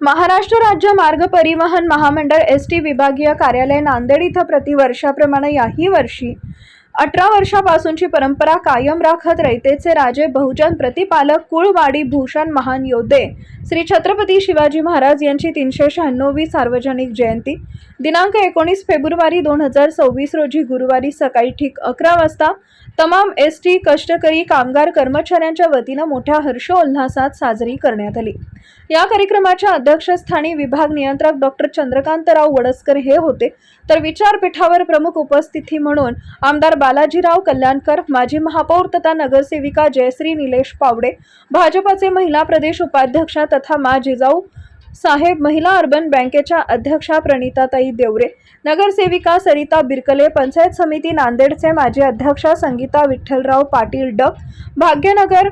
महाराष्ट्र राज्य मार्ग परिवहन महामंडळ एसटी विभागीय कार्यालय नांदेड इथं प्रतिवर्षाप्रमाणे याही वर्षी 18 वर्षापासूनची परंपरा कायम राखत रयतेचे राजे बहुजन प्रतिपालक कुळवाडी भूषण महान योद्धे श्री छत्रपती शिवाजी महाराज यांची 396वी सार्वजनिक जयंती दिनांक 19 फेब्रुवारी 2024 रोजी गुरुवारी सकाळी ठीक 11 वाजता तमाम एसटी कष्टकरी कामगार कर्मचाऱ्यांच्या वतीने मोठ्या हर्षोल्हासात साजरी करण्यात आली। या कार्यक्रमाच्या अध्यक्षस्थानी विभाग नियंत्रक डॉक्टर चंद्रकांतराव वडसकर हे होते, तर विचारपीठावर प्रमुख उपस्थिती म्हणून आमदार बालाजीराव कल्याणकर, माजी महापौर तथा नगरसेविका जयश्री निलेश पावडे, भाजपचे महिला प्रदेश उपाध्यक्षा तथा मा जिजाऊ साहेब महिला अर्बन बँकेच्या अध्यक्षा प्रणिताताई देवरे, नगरसेविका सरिता बिरकले, पंचायत समिती नांदेडचे माजी अध्यक्ष संगीता विठ्ठलराव पाटील डक, भाग्यनगर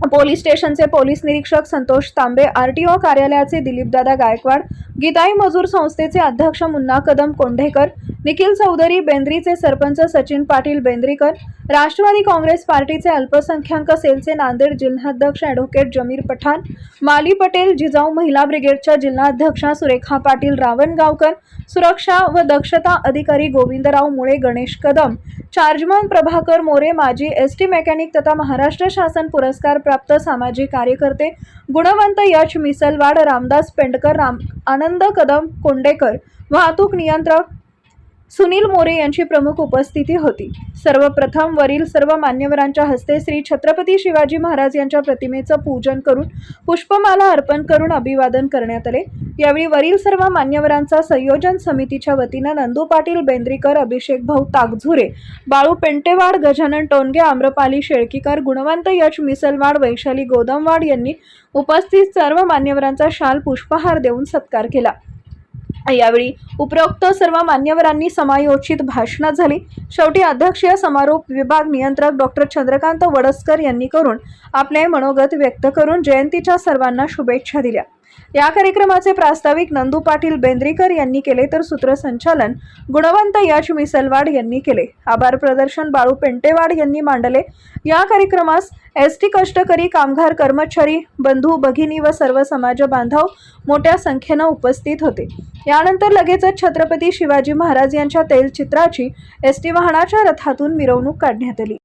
पोलीस स्टेशनचे पोलीस निरीक्षक संतोष तांबे, आरटीओ कार्यालयाचे दिलीपदादा गायकवाड, गीताई मजूर संस्थेचे अध्यक्ष मुन्ना कदम कोंढेकर, निखिल चौधरी, बेंद्रीचे सरपंच सचिन पाटील बेंद्रीकर, राष्ट्रवादी काँग्रेस पार्टीचे अल्पसंख्याक सेलचे नांदेड जिल्हाध्यक्ष ॲडव्होकेट जमीर पठाण, माली पटेल, जिजाऊ महिला ब्रिगेडच्या जिल्हाध्यक्षा सुरेखा पाटील रावणगावकर, सुरक्षा व दक्षता अधिकारी गोविंदराव मुळे, गणेश कदम, चार्जमन प्रभाकर मोरे, माजी एसटी मेकॅनिक तथा महाराष्ट्र शासन पुरस्कार प्राप्त सामाजिक कार्यकर्ते गुणवंत यश मिसलवाड, रामदास पेंडकर, आनंद कदम कोंडेकर, वाहतूक नियंत्रक सुनील मोरे यांची प्रमुख उपस्थिती होती। सर्वप्रथम वरील सर्व मान्यवरांच्या हस्ते श्री छत्रपती शिवाजी महाराज यांच्या प्रतिमेचं पूजन करून पुष्पमाला अर्पण करून अभिवादन करण्यात आले। यावेळी वरील सर्व मान्यवरांचा संयोजन समितीच्या वतीने नंदू पाटील बेंद्रीकर, अभिषेक भाऊ ताकझुरे, बाळू पेंटेवाड, गजानन टोनगे, आम्रपाली शेळकीकर, गुणवंत यश मिसलवाड, वैशाली गोदमवाड यांनी उपस्थित सर्व मान्यवरांचा शाल पुष्पहार देऊन सत्कार केला। यावेळी उपरोक्त सर्व मान्यवरांनी समायोजित भाषण झाली। शेवटी अध्यक्षीय समारोप विभाग नियंत्रक डॉक्टर चंद्रकांत वडसकर यांनी करून आपले मनोगत व्यक्त करून जयंतीच्या सर्वांना शुभेच्छा दिल्या। या कार्यक्रमाचे प्रास्ताविक नंदू पाटील बेंद्रीकर यांनी केले, तर सूत्रसंचालन गुणवंत यश मिसलवाड यांनी केले। आभार प्रदर्शन बाळू पेंटेवाड यांनी मांडले। या कार्यक्रमास एसटी कष्टकरी कामगार कर्मचारी बंधू भगिनी व सर्व समाज बांधव मोठ्या संख्येने उपस्थित होते। यानंतर लगेचच छत्रपती शिवाजी महाराज यांच्या तैलचित्राची एसटी वाहनाच्या रथातून मिरवणूक काढण्यात आली।